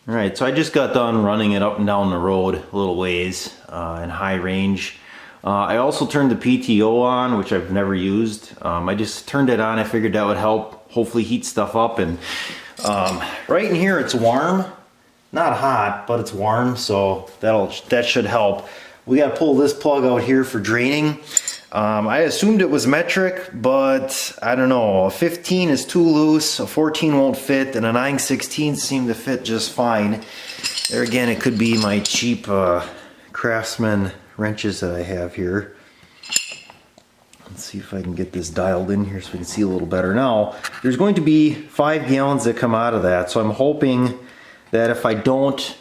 Alright, so I just got done running it up and down the road a little ways in high range. I also turned the PTO on, which I've never used. I just turned it on. I figured that would help hopefully heat stuff up. And right in here it's warm. Not hot, but it's warm, so that should help. We got to pull this plug out here for draining. I assumed it was metric, but I don't know. A 15 is too loose, a 14 won't fit, and a 9/16 seemed to fit just fine. There again, it could be my cheap Craftsman wrenches that I have here. Let's see if I can get this dialed in here so we can see a little better. Now, there's going to be 5 gallons that come out of that, so I'm hoping that if I don't,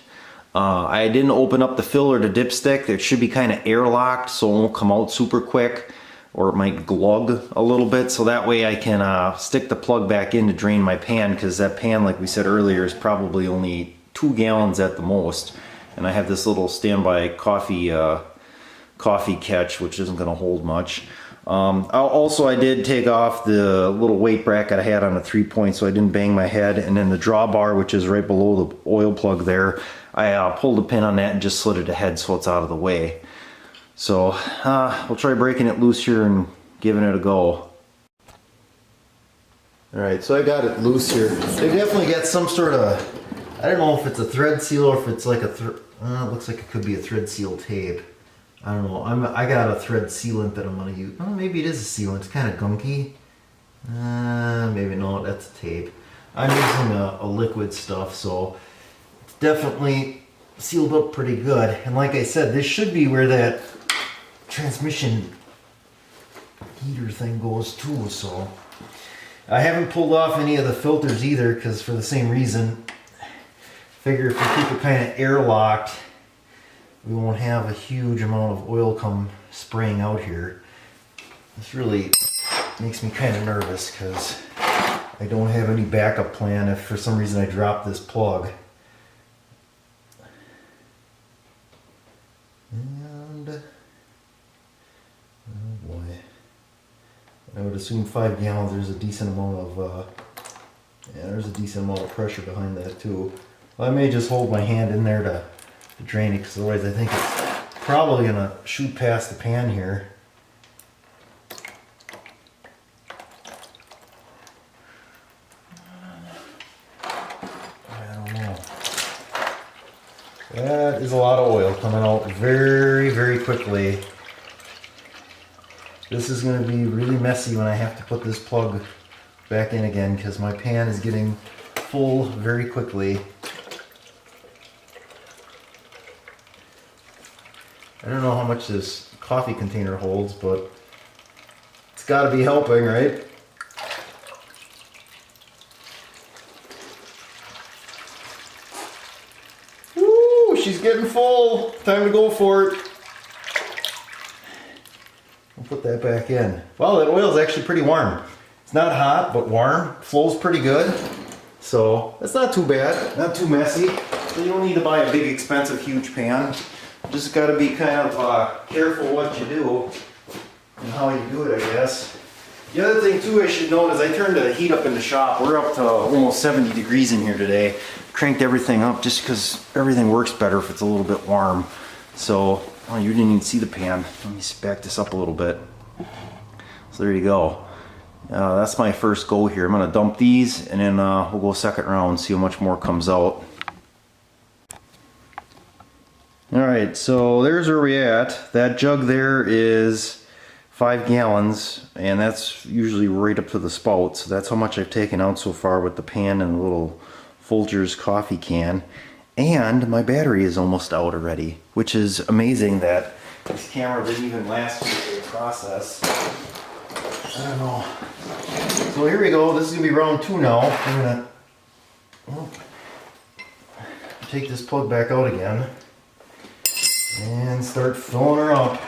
I didn't open up the filler to dipstick, it should be kind of airlocked so it won't come out super quick, or it might glug a little bit, so that way I can stick the plug back in to drain my pan, because that pan, like we said earlier, is probably only 2 gallons at the most. And I have this little standby coffee catch, which isn't going to hold much. Also, I did take off the little weight bracket I had on the 3-point so I didn't bang my head, and then the drawbar, which is right below the oil plug there, I pulled the pin on that and just slid it ahead so it's out of the way. So we'll try breaking it loose here and giving it a go. Alright, so I got it loose here. They definitely got some sort of, I don't know if it's a thread seal or if it's like it looks like it could be a thread seal tape. I don't know. I got a thread sealant that I'm going to use. Oh, maybe it is a sealant. It's kind of gunky. Maybe not. That's a tape. I'm using a liquid stuff, so it's definitely sealed up pretty good. And like I said, this should be where that transmission heater thing goes too. So I haven't pulled off any of the filters either, because for the same reason. Figure if we keep it kind of airlocked, we won't have a huge amount of oil come spraying out here. This really makes me kind of nervous because I don't have any backup plan if for some reason I drop this plug. And oh boy, I would assume 5 gallons. There's a decent amount of there's a decent amount of pressure behind that too. Well, I may just hold my hand in there to drain it, because otherwise I think it's probably going to shoot past the pan here. I don't know. That is a lot of oil coming out very, very quickly. This is going to be really messy when I have to put this plug back in again, because my pan is getting full very quickly. I don't know how much this coffee container holds, but it's got to be helping, right? Woo! She's getting full. Time to go for it. I'll put that back in. Wow, that oil is actually pretty warm. It's not hot, but warm. Flows pretty good. So that's not too bad. Not too messy. So you don't need to buy a big, expensive, huge pan. Just got to be kind of careful what you do and how you do it, I guess. The other thing too I should note is I turned the heat up in the shop. We're up to almost 70 degrees in here today. Cranked everything up just because everything works better if it's a little bit warm. So, oh, you didn't even see the pan. Let me back this up a little bit. So there you go. That's my first go here. I'm going to dump these and then we'll go second round, see how much more comes out. Alright, so there's where we're at. That jug there is 5 gallons, and that's usually right up to the spout, so that's how much I've taken out so far with the pan and the little Folgers coffee can. And my battery is almost out already, which is amazing that this camera didn't even last through the process. I don't know. So here we go. This is going to be round 2 now. I'm going to take this plug back out again and start filling her up.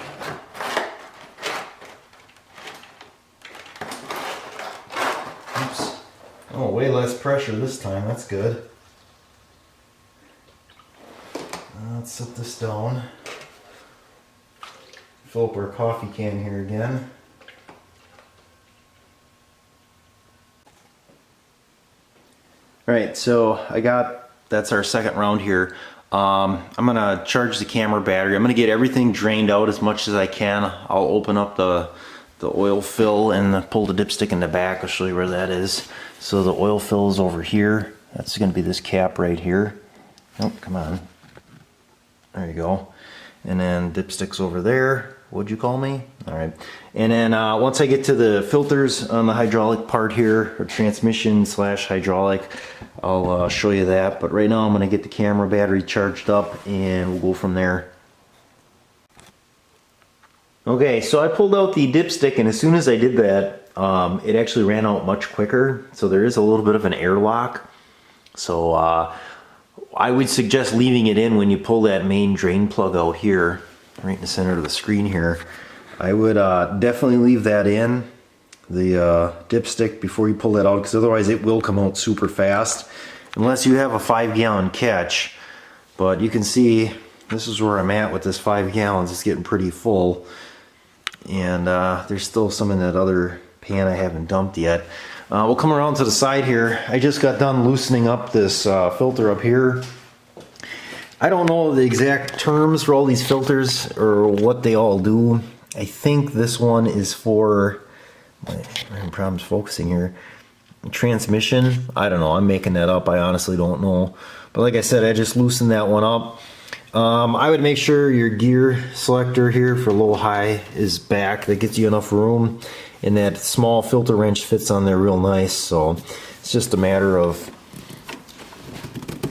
Oops. Oh, way less pressure this time. That's good. Let's set this down. Fill up our coffee can here again. Alright, so I got that's our second round here. I'm gonna charge the camera battery. I'm gonna get everything drained out as much as I can. I'll open up the oil fill and pull the dipstick in the back. I'll show you where that is. So the oil fill is over here. That's gonna be this cap right here. Oh, come on. There you go. And then dipstick's over there. What'd you call me? All right. And then once I get to the filters on the hydraulic part here, or transmission / hydraulic, I'll show you that. But right now I'm gonna get the camera battery charged up and we'll go from there. Okay, so I pulled out the dipstick, and as soon as I did that, it actually ran out much quicker. So there is a little bit of an airlock. So I would suggest leaving it in when you pull that main drain plug out here, right in the center of the screen here. I would definitely leave that in, the dipstick, before you pull that out, because otherwise it will come out super fast, unless you have a 5-gallon catch. But you can see this is where I'm at with this 5 gallons. It's getting pretty full, and there's still some in that other pan I haven't dumped yet. We'll come around to the side here. I just got done loosening up this filter up here. I don't know the exact terms for all these filters or what they all do. I think this one is for, I'm having problems focusing here, transmission. I don't know, I'm making that up. I honestly don't know. But like I said, I just loosened that one up. I would make sure your gear selector here for low high is back. That gets you enough room, and that small filter wrench fits on there real nice. So it's just a matter of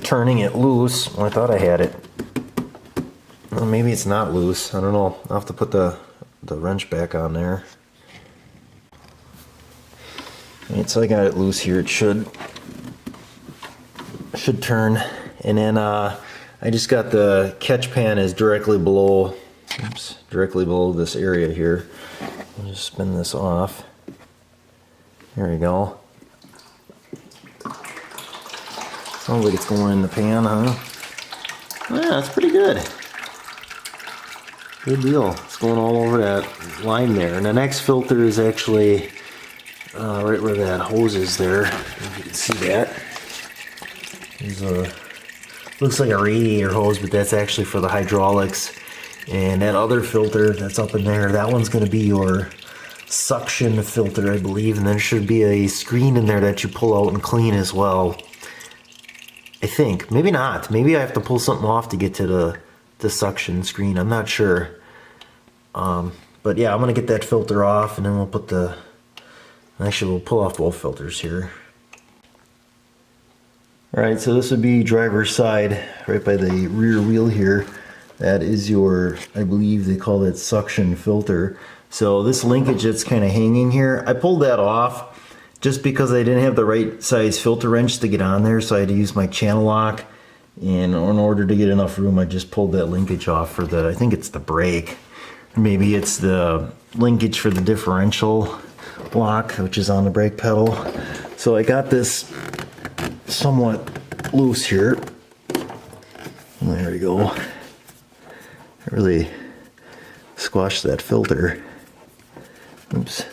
turning it loose. Well, I thought I had it. Well, maybe it's not loose. I don't know. I'll have to put the wrench back on there. Alright, so I got it loose here. It should turn. And then I just got the catch pan is directly below, directly below this area here. I'll just spin this off. There we go. Sounds like it's going in the pan, huh? Yeah, that's pretty good. Good deal. It's going all over that line there. And the next filter is actually right where that hose is there. If you can see that. There's a, looks like a radiator hose, but that's actually for the hydraulics. And that other filter that's up in there, that one's going to be your suction filter, I believe. And there should be a screen in there that you pull out and clean as well. I think. Maybe not. Maybe I have to pull something off to get to the suction screen. I'm not sure. But yeah, I'm going to get that filter off, and then we'll put actually we'll pull off both filters here. Alright, so this would be driver's side, right by the rear wheel here. That is your, I believe they call it suction filter. So this linkage that's kind of hanging here, I pulled that off just because I didn't have the right size filter wrench to get on there, so I had to use my channel lock. And in order to get enough room, I just pulled that linkage off for I think it's the brake. Maybe it's the linkage for the differential block, which is on the brake pedal. So I got this somewhat loose here. There we go. I really squashed that filter. Oops.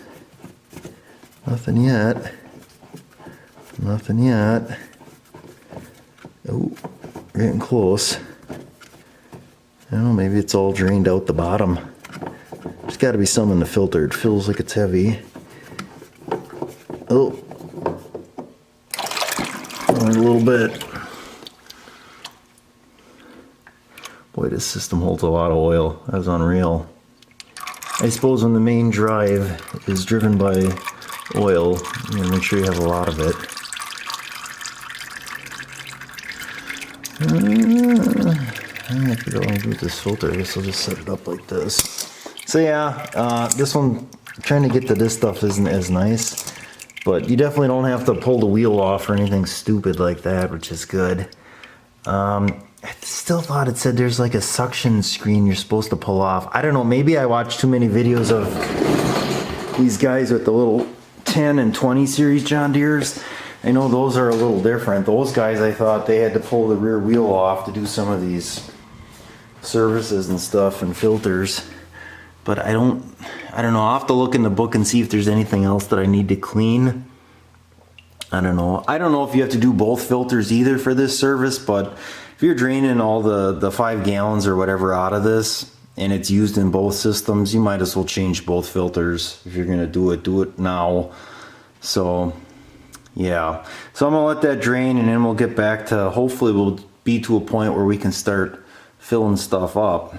Nothing yet. Nothing yet. Oh, we're getting close. Oh, maybe it's all drained out the bottom. There's got to be some in the filter. It feels like it's heavy. Oh. Only a little bit. Boy, this system holds a lot of oil. That was unreal. I suppose when the main drive is driven by oil, you gotta make sure you have a lot of it. I figure out what to do with this filter. I guess I'll just set it up like this. So yeah, this one, trying to get to this stuff isn't as nice, but you definitely don't have to pull the wheel off or anything stupid like that, which is good. I still thought it said there's like a suction screen you're supposed to pull off. I don't know, maybe I watched too many videos of these guys with the little 10 and 20 series John Deeres. I know those are a little different. Those guys, I thought they had to pull the rear wheel off to do some of these services and stuff and filters. But I don't know. I'll have to look in the book and see if there's anything else that I need to clean. I don't know if you have to do both filters either for this service, but if you're draining all the 5 gallons or whatever out of this and it's used in both systems, you might as well change both filters. If you're gonna do it now. So yeah, so I'm gonna let that drain and then we'll get back to, hopefully we'll be to a point where we can start filling stuff up.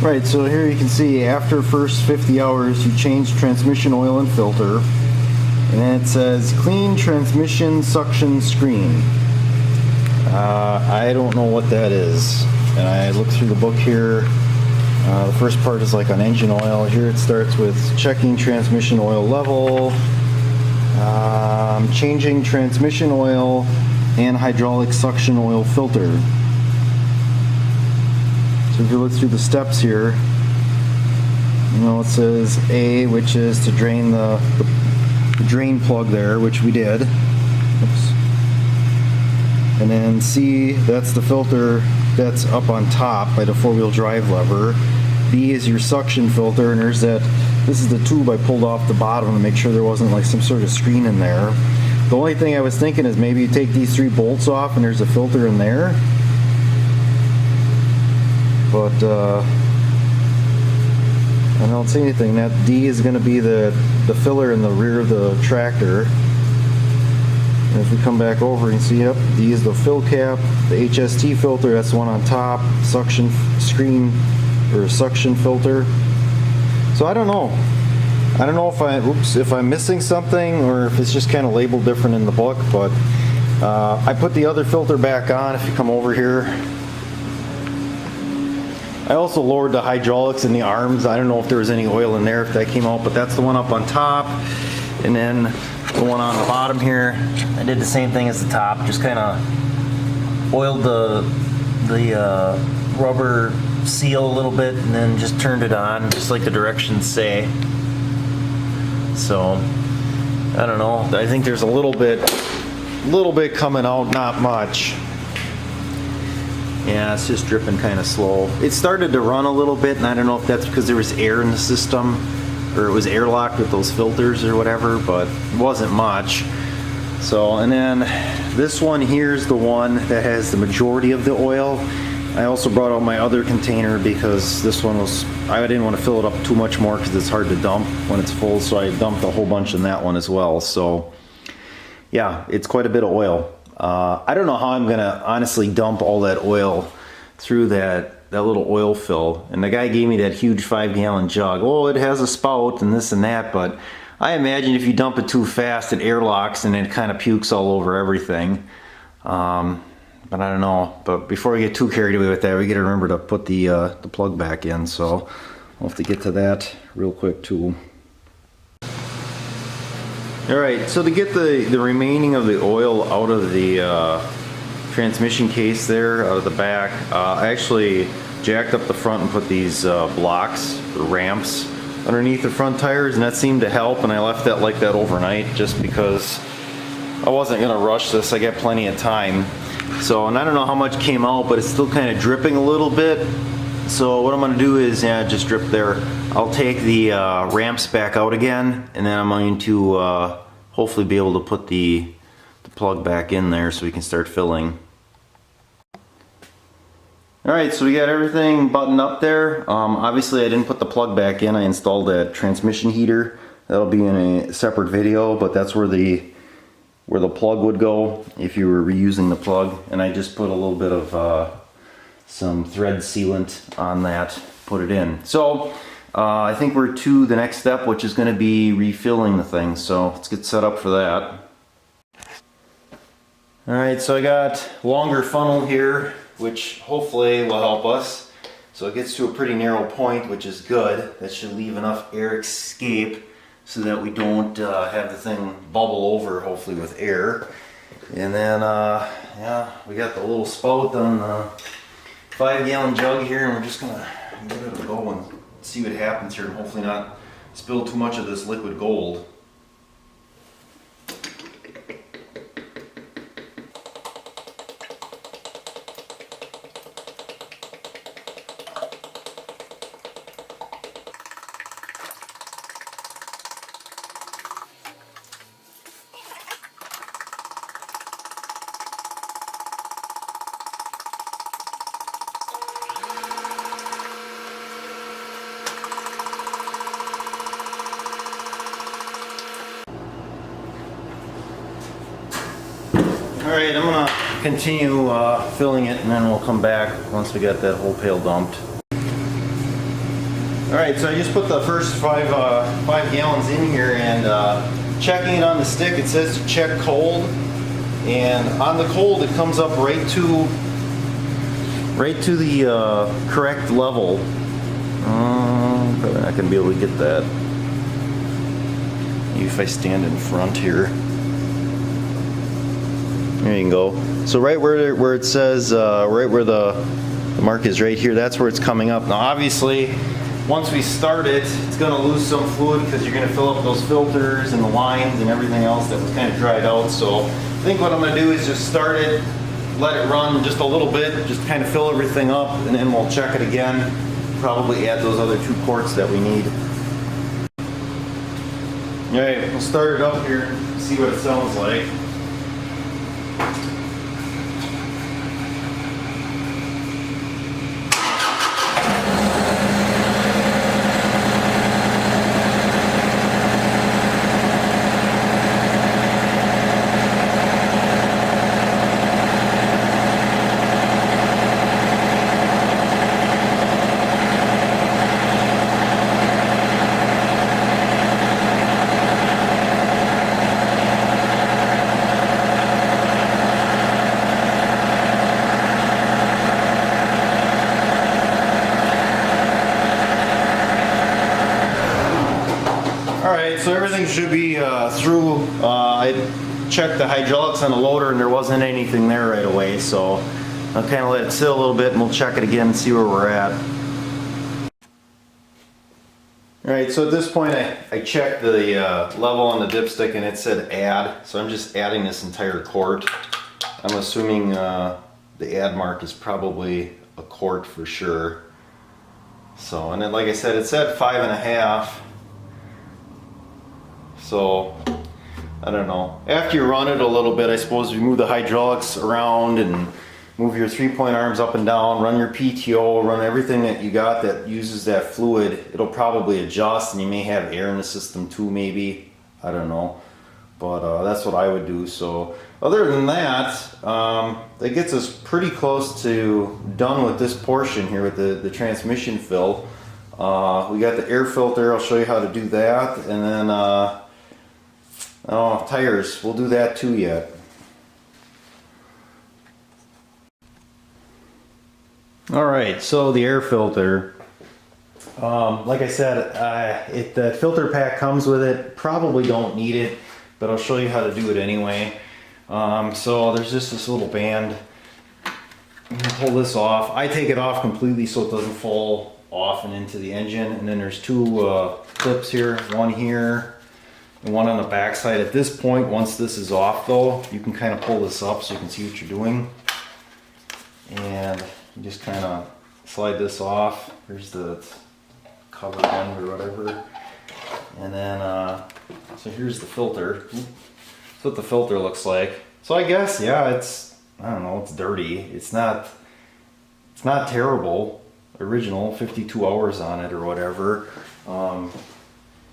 Right, so here you can see after first 50 hours you change transmission oil and filter, and then it says clean transmission suction screen. I don't know what that is, and I looked through the book here. The first part is like on engine oil. Here it starts with checking transmission oil level, changing transmission oil, and hydraulic suction oil filter. So if you look through the steps here, you know, it says A, which is to drain the drain plug there, which we did. Oops. And then C, that's the filter that's up on top by the 4-wheel drive lever. B is your suction filter, and there's that, this is the tube I pulled off the bottom to make sure there wasn't like some sort of screen in there. The only thing I was thinking is maybe you take these 3 bolts off and there's a filter in there. But I don't see anything. That D is going to be the filler in the rear of the tractor. And if we come back over and see, yep, D is the fill cap. The HST filter, that's the one on top. Suction screen or suction filter. So I don't know. I don't know if I'm missing something or if it's just kind of labeled different in the book. But I put the other filter back on. If you come over here. I also lowered the hydraulics in the arms. I don't know if there was any oil in there, if that came out, but that's the one up on top. And then the one on the bottom here, I did the same thing as the top, just kind of oiled the rubber seal a little bit and then just turned it on, just like the directions say. So, I don't know. I think there's a little bit coming out, not much. Yeah, it's just dripping kind of slow. It started to run a little bit, and I don't know if that's because there was air in the system or it was airlocked with those filters or whatever, but it wasn't much. So, and then this one here is the one that has the majority of the oil. I also brought out my other container because this one was, I didn't want to fill it up too much more because it's hard to dump when it's full, so I dumped a whole bunch in that one as well. So yeah, it's quite a bit of oil. I don't know how I'm gonna honestly dump all that oil through that little oil fill. And the guy gave me that huge 5-gallon jug. Oh, it has a spout and this and that, but I imagine if you dump it too fast, it airlocks and it kind of pukes all over everything. But I don't know. But before we get too carried away with that, we gotta remember to put the plug back in. So I'll have to get to that real quick too. Alright, so to get the remaining of the oil out of the transmission case there, out of the back, I actually jacked up the front and put these blocks, or ramps, underneath the front tires, and that seemed to help, and I left that like that overnight just because I wasn't going to rush this. I got plenty of time. So, and I don't know how much came out, but it's still kind of dripping a little bit. So what I'm going to do is, yeah, just drip there. I'll take the ramps back out again, and then I'm going to hopefully be able to put the plug back in there so we can start filling. Alright, so we got everything buttoned up there. Obviously I didn't put the plug back in. I installed that transmission heater. That'll be in a separate video, but that's where the plug would go if you were reusing the plug. And I just put a little bit of some thread sealant on that, put it in. So I think we're to the next step, which is going to be refilling the thing. So let's get set up for that. Alright, so I got longer funnel here, which hopefully will help us. So it gets to a pretty narrow point, which is good. That should leave enough air escape so that we don't have the thing bubble over, hopefully with air. And then, yeah, we got the little spout on the 5-gallon jug here, and we're just gonna give it a go and see what happens here, and hopefully not spill too much of this liquid gold. Alright, I'm gonna continue filling it and then we'll come back once we got that whole pail dumped. Alright, so I just put the first five gallons in here, and checking it on the stick, it says to check cold, and on the cold it comes up right to the correct level. Probably not going to be able to get that. Maybe if I stand in front here. There you go. So right where it says, right where the mark is right here, that's where it's coming up. Now obviously, once we start it, it's going to lose some fluid because you're going to fill up those filters and the lines and everything else that was kind of dried out. So I think what I'm going to do is just start it, let it run just a little bit, just kind of fill everything up, and then we'll check it again. Probably add those other 2 quarts that we need. Alright, we'll start it up here, see what it sounds like. So everything should be through. I checked the hydraulics on the loader and there wasn't anything there right away, so I'll kind of let it sit a little bit and we'll check it again and see where we're at. Alright, so at this point I checked the level on the dipstick and it said add, so I'm just adding this entire quart. I'm assuming the add mark is probably a quart for sure. So, and then like I said, it said 5.5. So, I don't know. After you run it a little bit, I suppose you move the hydraulics around and move your 3-point arms up and down, run your PTO, run everything that you got that uses that fluid. It'll probably adjust, and you may have air in the system too, maybe. I don't know. But that's what I would do. So, other than that, that gets us pretty close to done with this portion here with the transmission fill. We got the air filter. I'll show you how to do that. And then tires, we'll do that too yet. Alright, so the air filter, like I said, the filter pack comes with it. Probably don't need it, but I'll show you how to do it anyway. So there's just this little band. I'm going to pull this off. I take it off completely so it doesn't fall off and into the engine. And then there's 2 clips here, one here and one on the back side. At this point, once this is off though, you can kind of pull this up so you can see what you're doing. And you just kind of slide this off. Here's the cover end or whatever. And then, so here's the filter. That's what the filter looks like. So I guess, yeah, it's, I don't know, it's dirty. It's not terrible. Original, 52 hours on it or whatever.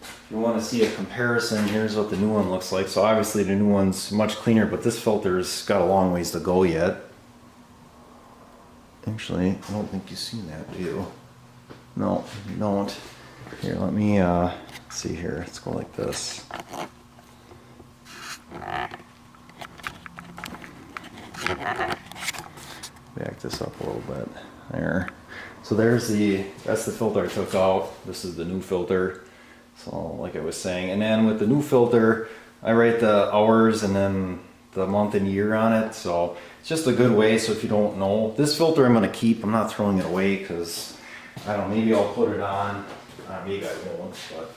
If you want to see a comparison, here's what the new one looks like. So obviously the new one's much cleaner, but this filter's got a long ways to go yet. Actually, I don't think you've seen that, do you? No, you don't. Here, let me see here. Let's go like this. Back this up a little bit. There. So that's the filter I took out. This is the new filter. So like I was saying, and then with the new filter, I write the hours and then the month and year on it. So it's just a good way. So if you don't know, this filter I'm going to keep. I'm not throwing it away because I don't know, maybe I'll put it on. Maybe I won't, but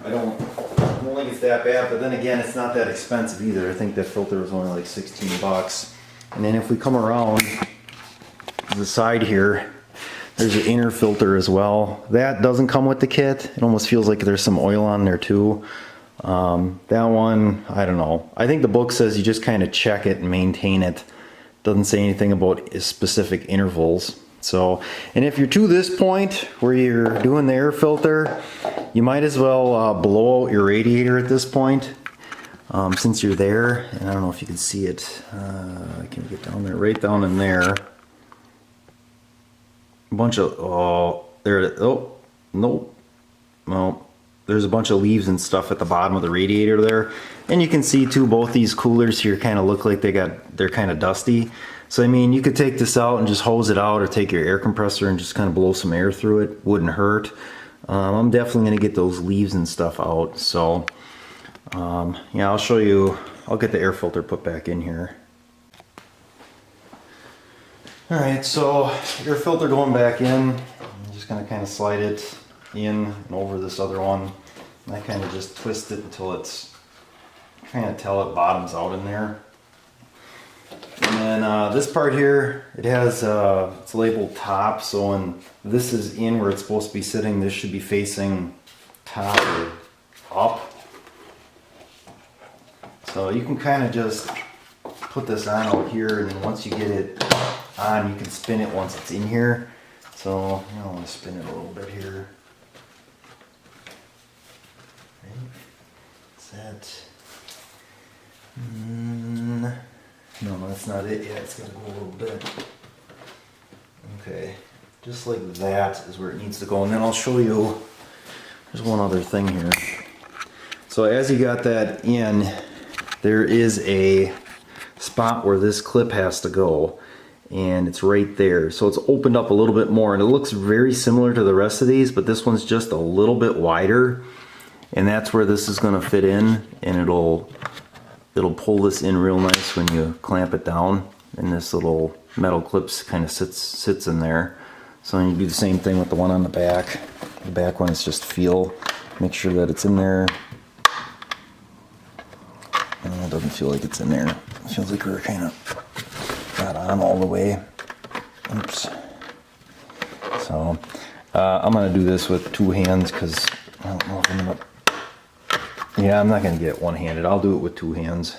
I don't think it's that bad. But then again, it's not that expensive either. I think that filter was only like 16 bucks. And then if we come around to the side here, there's an inner filter as well. That doesn't come with the kit. It almost feels like there's some oil on there too. That one, I don't know. I think the book says you just kind of check it and maintain it. Doesn't say anything about specific intervals. So, and if you're to this point where you're doing the air filter, you might as well blow out your radiator at this point. since you're there, and I don't know if you can see it, I can get down there, right down in there. A bunch of, oh, there it is. Oh, nope. Well, there's a bunch of leaves and stuff at the bottom of the radiator there. And you can see too, both these coolers here kind of look like they're kind of dusty. So I mean, you could take this out and just hose it out, or take your air compressor and just kind of blow some air through it. Wouldn't hurt. I'm definitely going to get those leaves and stuff out. So yeah, I'll show you. I'll get the air filter put back in here. Alright, so air filter going back in. I'm just going to kind of slide it in and over this other one. And I kind of just twist it until it's, kind of tell it bottoms out in there. And then this part here, it has, it's labeled top, so when this is in where it's supposed to be sitting, this should be facing top or up. So you can kind of just put this on out here, and then once you get it on, you can spin it once it's in here. So I want to spin it a little bit here. Set. No, that's not it yet. It's got to go a little bit. Okay, just like that is where it needs to go. And then I'll show you, there's one other thing here. So as you got that in, there is a spot where this clip has to go, and it's right there. So it's opened up a little bit more, and it looks very similar to the rest of these, but this one's just a little bit wider, and that's where this is going to fit in, and it'll pull this in real nice when you clamp it down, and this little metal clips kind of sits in there. So you do the same thing with the one on the back. The back one is just feel, make sure that it's in there. It doesn't feel like it's in there. It feels like we're kind of not on all the way. Oops. So I'm gonna do this with two hands, because I don't know if I'm gonna. Yeah, I'm not gonna get it one-handed. I'll do it with two hands.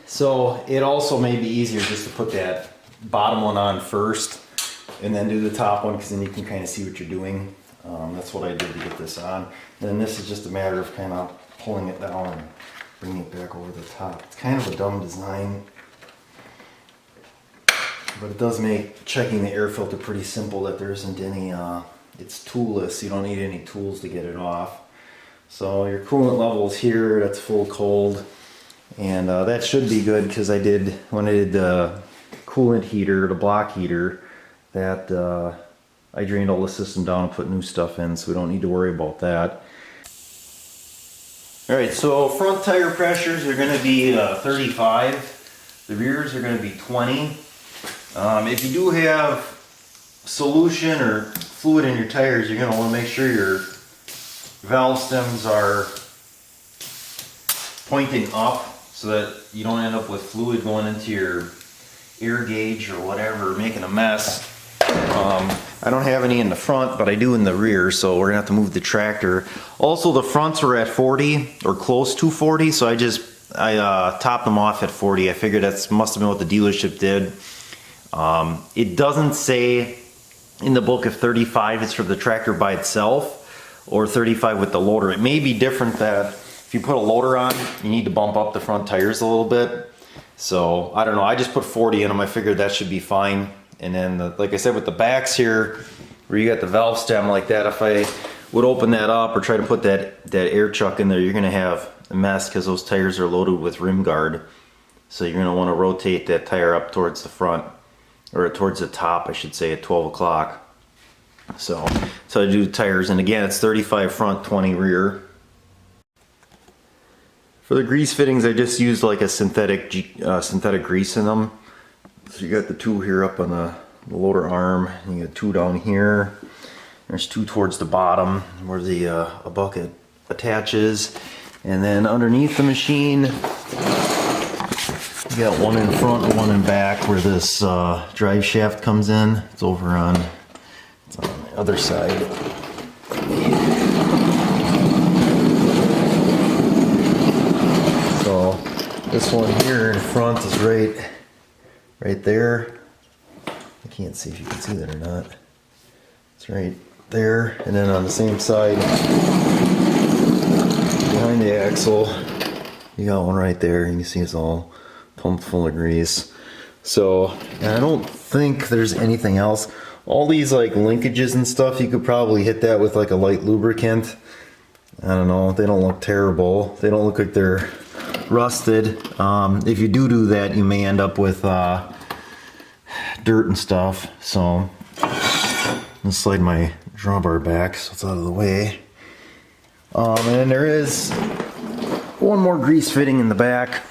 So it also may be easier just to put that bottom one on first, and then do the top one, because then you can kind of see what you're doing. That's what I did to get this on. And then this is just a matter of kind of pulling it down and bringing it back over the top. It's kind of a dumb design, but it does make checking the air filter pretty simple, that there isn't any, it's toolless. You don't need any tools to get it off. So your coolant levels here, that's full cold. And that should be good, because when I did the coolant heater, the block heater, that I drained all the system down and put new stuff in, so we don't need to worry about that. Alright, so front tire pressures are going to be 35. The rears are going to be 20. If you do have solution or fluid in your tires, you're going to want to make sure your valve stems are pointing up, so that you don't end up with fluid going into your air gauge or whatever, making a mess. I don't have any in the front, but I do in the rear, so we're gonna have to move the tractor. Also, the fronts were at 40 or close to 40, so I topped them off at 40. I figured that must have been what the dealership did. It doesn't say in the book if 35 is for the tractor by itself or 35 with the loader. It may be different, that if you put a loader on, you need to bump up the front tires a little bit. So I don't know, I just put 40 in them. I figured that should be fine. And then, like I said, with the backs here, where you got the valve stem like that, if I would open that up or try to put that air chuck in there, you're going to have a mess, because those tires are loaded with rim guard. So you're going to want to rotate that tire up towards the front, or towards the top, I should say, at 12 o'clock. So I do the tires, and again, it's 35 front, 20 rear. For the grease fittings, I just used like a synthetic grease in them. So you got the two here up on the loader arm, and you got two down here. There's two towards the bottom where the a bucket attaches, and then underneath the machine, you got one in front and one in back where this drive shaft comes in. It's on the other side. So this one here in front is right there. I can't see if you can see that or not. It's right there, and then on the same side behind the axle, you got one right there. You can see it's all pumped full of grease. So, and I don't think there's anything else. All these like linkages and stuff, you could probably hit that with like a light lubricant. I don't know, they don't look terrible. They don't look like they're rusted. If you do that, you may end up with dirt and stuff. So, I'll slide my drawbar back so it's out of the way. And then there is one more grease fitting in the back,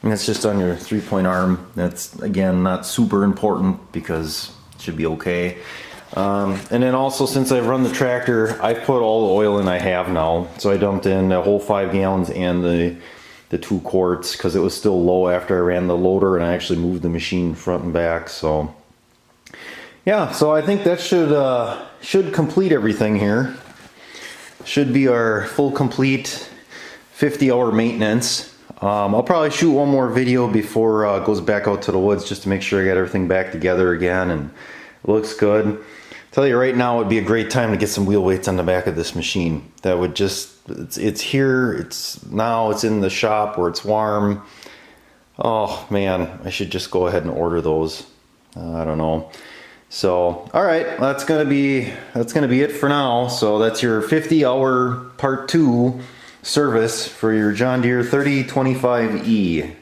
and it's just on your 3-point arm. That's again not super important because it should be okay. And then also, since I've run the tractor, I've put all the oil in I have now. So I dumped in the whole 5 gallons and the 2 quarts because it was still low after I ran the loader, and I actually moved the machine front and back. So yeah, so I think that should complete everything here. Should be our full complete 50-hour maintenance. I'll probably shoot one more video before it goes back out to the woods just to make sure I got everything back together again and it looks good. Tell you right now, it would be a great time to get some wheel weights on the back of this machine. That would just, it's here, it's in the shop where it's warm. Oh man, I should just go ahead and order those. I don't know. So, all right, that's gonna be it for now. So that's your 50-hour part 2 service for your John Deere 3025e.